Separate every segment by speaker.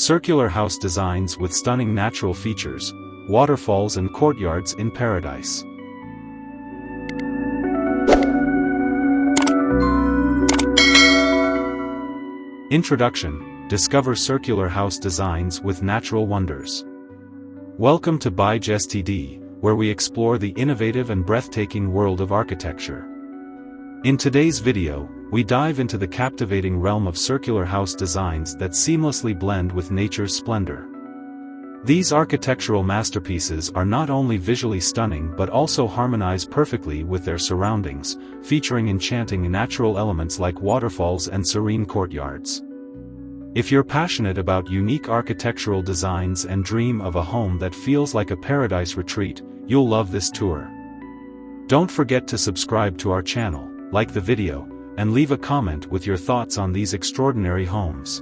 Speaker 1: Circular house designs with stunning natural features, waterfalls and courtyards in paradise. Introduction: Discover circular house designs with natural wonders. Welcome to ByJSTD, where we explore the innovative and breathtaking world of architecture. In today's video, we dive into the captivating realm of circular house designs that seamlessly blend with nature's splendor. These architectural masterpieces are not only visually stunning but also harmonize perfectly with their surroundings, featuring enchanting natural elements like waterfalls and serene courtyards. If you're passionate about unique architectural designs and dream of a home that feels like a paradise retreat, you'll love this tour. Don't forget to subscribe to our channel, like the video, and leave a comment with your thoughts on these extraordinary homes.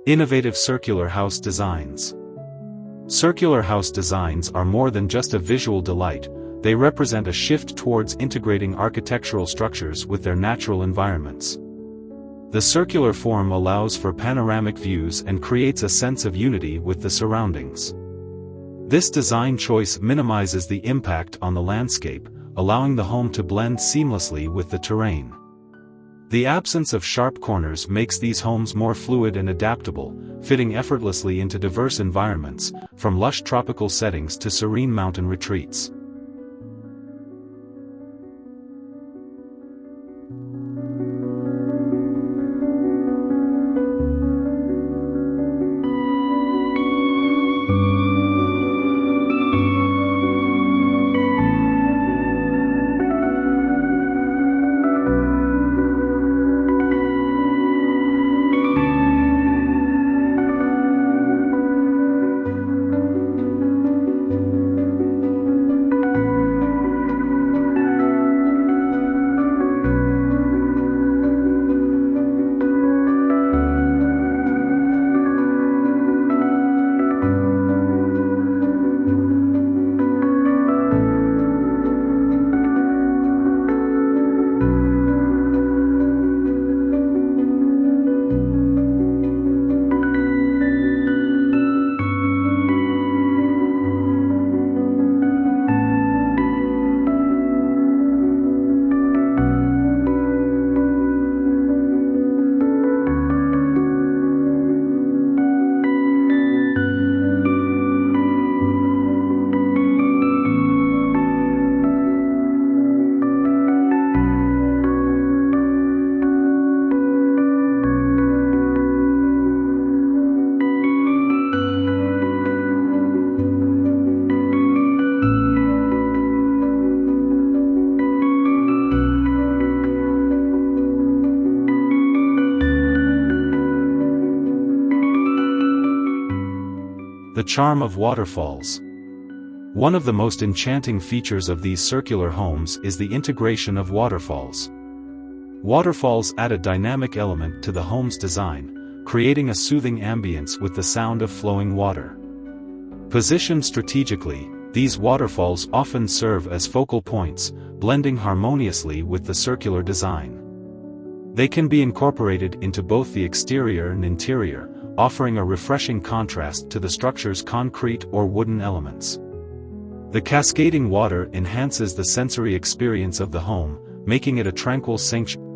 Speaker 1: Innovative circular house designs. Circular house designs are more than just a visual delight, they represent a shift towards integrating architectural structures with their natural environments. The circular form allows for panoramic views and creates a sense of unity with the surroundings. This design choice minimizes the impact on the landscape, allowing the home to blend seamlessly with the terrain. The absence of sharp corners makes these homes more fluid and adaptable, fitting effortlessly into diverse environments, from lush tropical settings to serene mountain retreats. The charm of waterfalls. One of the most enchanting features of these circular homes is the integration of waterfalls. Waterfalls add a dynamic element to the home's design, creating a soothing ambience with the sound of flowing water. Positioned strategically, these waterfalls often serve as focal points, blending harmoniously with the circular design. They can be incorporated into both the exterior and interior, offering a refreshing contrast to the structure's concrete or wooden elements. The cascading water enhances the sensory experience of the home, making it a tranquil sanctuary.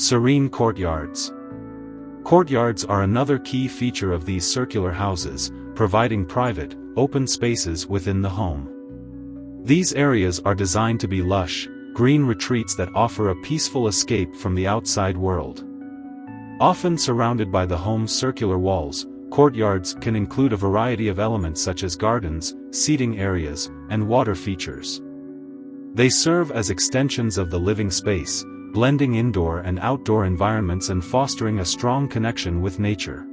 Speaker 1: Serene courtyards. Courtyards are another key feature of these circular houses, providing private, open spaces within the home. These areas are designed to be lush, green retreats that offer a peaceful escape from the outside world. Often surrounded by the home's circular walls, courtyards can include a variety of elements such as gardens, seating areas, and water features. They serve as extensions of the living space, blending indoor and outdoor environments and fostering a strong connection with nature.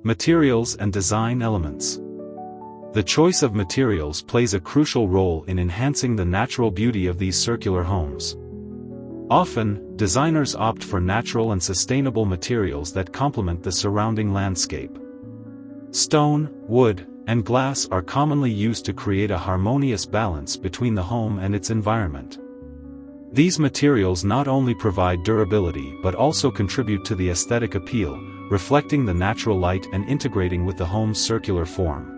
Speaker 1: Materials and design elements. The choice of materials plays a crucial role in enhancing the natural beauty of these circular homes. Often, designers opt for natural and sustainable materials that complement the surrounding landscape. Stone, wood, and glass are commonly used to create a harmonious balance between the home and its environment. These materials not only provide durability but also contribute to the aesthetic appeal, reflecting the natural light and integrating with the home's circular form.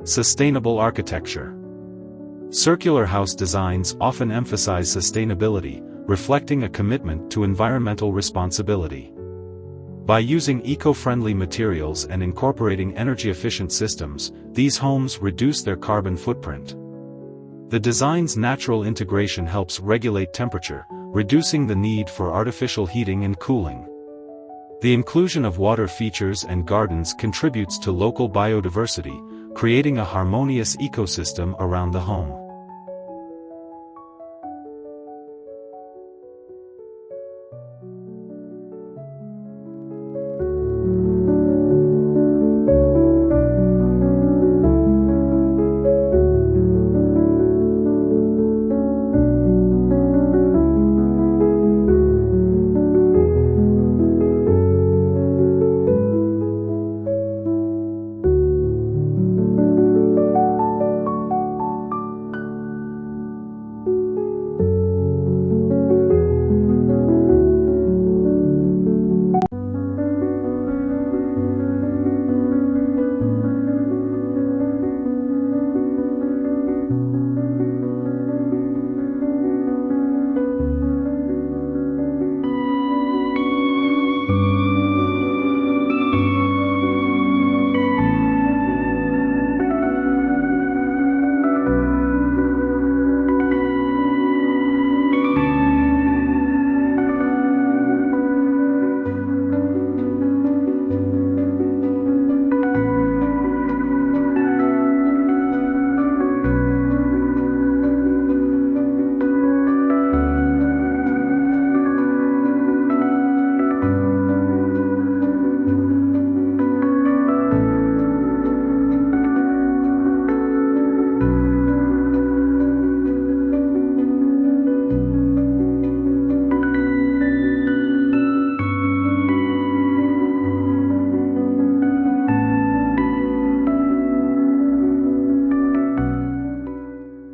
Speaker 1: Sustainable architecture. Circular house designs often emphasize sustainability, reflecting a commitment to environmental responsibility. By using eco-friendly materials and incorporating energy-efficient systems, these homes reduce their carbon footprint. The design's natural integration helps regulate temperature, reducing the need for artificial heating and cooling. The inclusion of water features and gardens contributes to local biodiversity, creating a harmonious ecosystem around the home.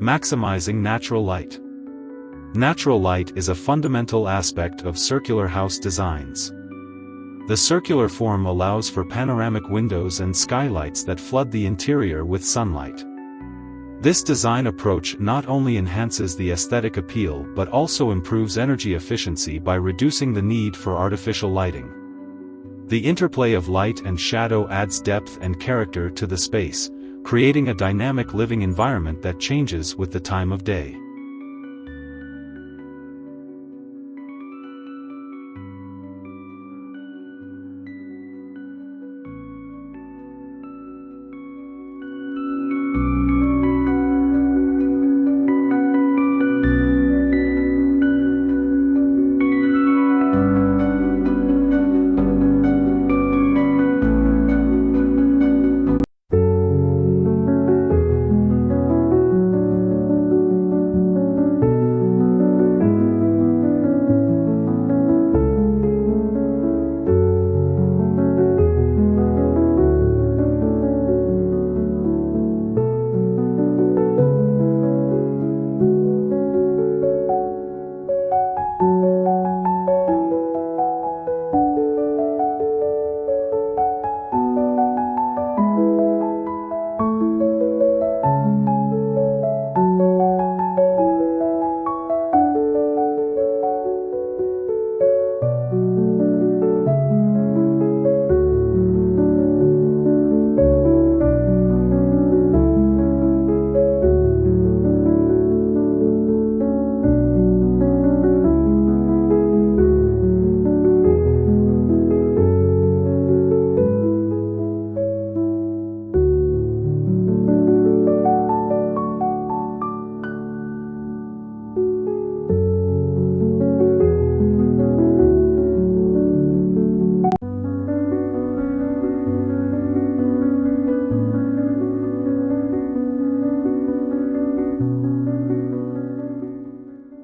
Speaker 1: Maximizing natural light. Natural light is a fundamental aspect of circular house designs. The circular form allows for panoramic windows and skylights that flood the interior with sunlight. This design approach not only enhances the aesthetic appeal but also improves energy efficiency by reducing the need for artificial lighting. The interplay of light and shadow adds depth and character to the space, creating a dynamic living environment that changes with the time of day.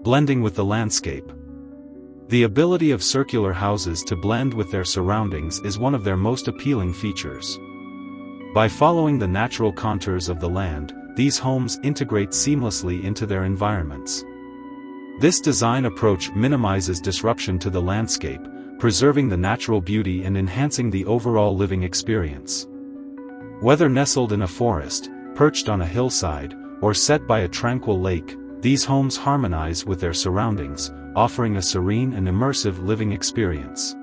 Speaker 1: Blending with the landscape. The ability of circular houses to blend with their surroundings is one of their most appealing features. By following the natural contours of the land, these homes integrate seamlessly into their environments. This design approach minimizes disruption to the landscape, preserving the natural beauty and enhancing the overall living experience. Whether nestled in a forest, perched on a hillside, or set by a tranquil lake, these homes harmonize with their surroundings, offering a serene and immersive living experience.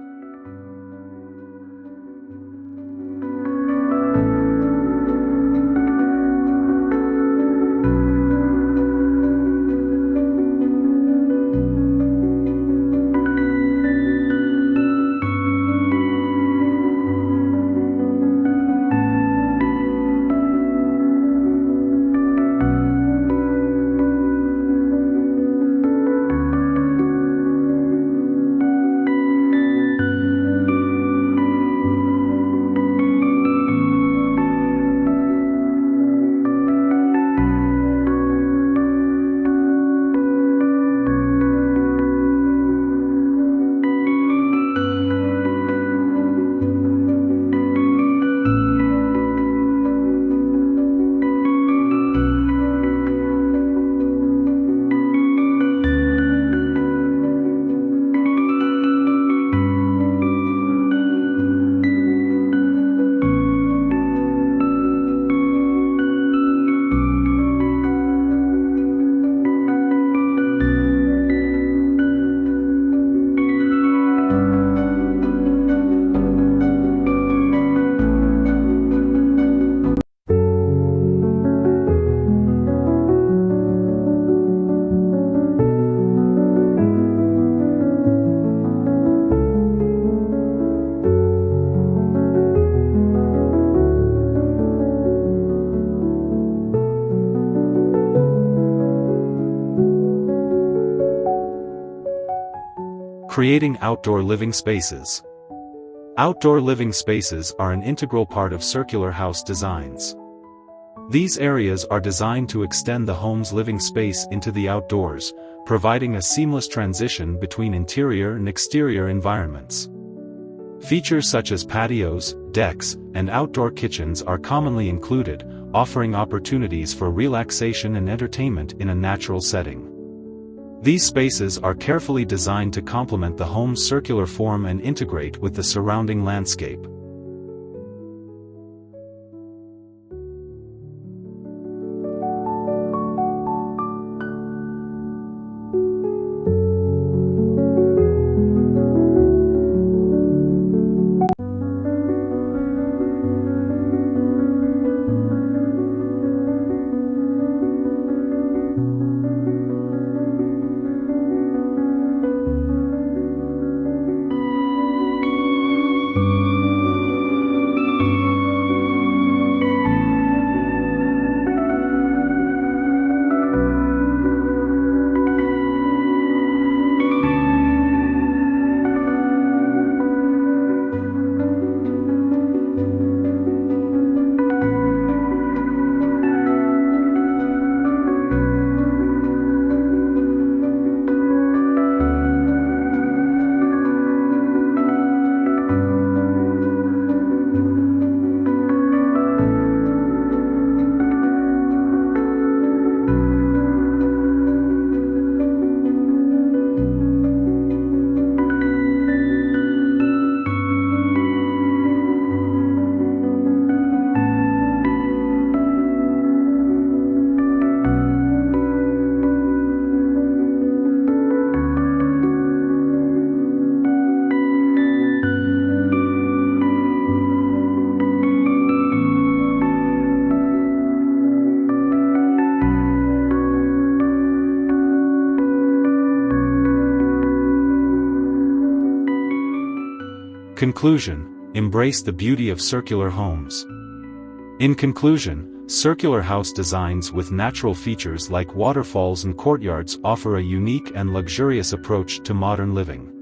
Speaker 1: Creating outdoor living spaces. Outdoor living spaces are an integral part of circular house designs. These areas are designed to extend the home's living space into the outdoors, providing a seamless transition between interior and exterior environments. Features such as patios, decks, and outdoor kitchens are commonly included, offering opportunities for relaxation and entertainment in a natural setting. These spaces are carefully designed to complement the home's circular form and integrate with the surrounding landscape. Conclusion: embrace the beauty of circular homes. In conclusion, circular house designs with natural features like waterfalls and courtyards offer a unique and luxurious approach to modern living.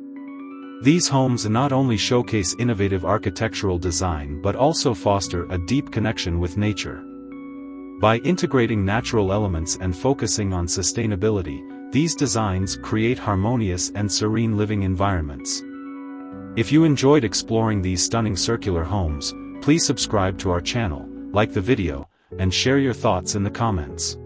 Speaker 1: These homes not only showcase innovative architectural design but also foster a deep connection with nature. By integrating natural elements and focusing on sustainability, these designs create harmonious and serene living environments. If you enjoyed exploring these stunning circular homes, please subscribe to our channel, like the video, and share your thoughts in the comments.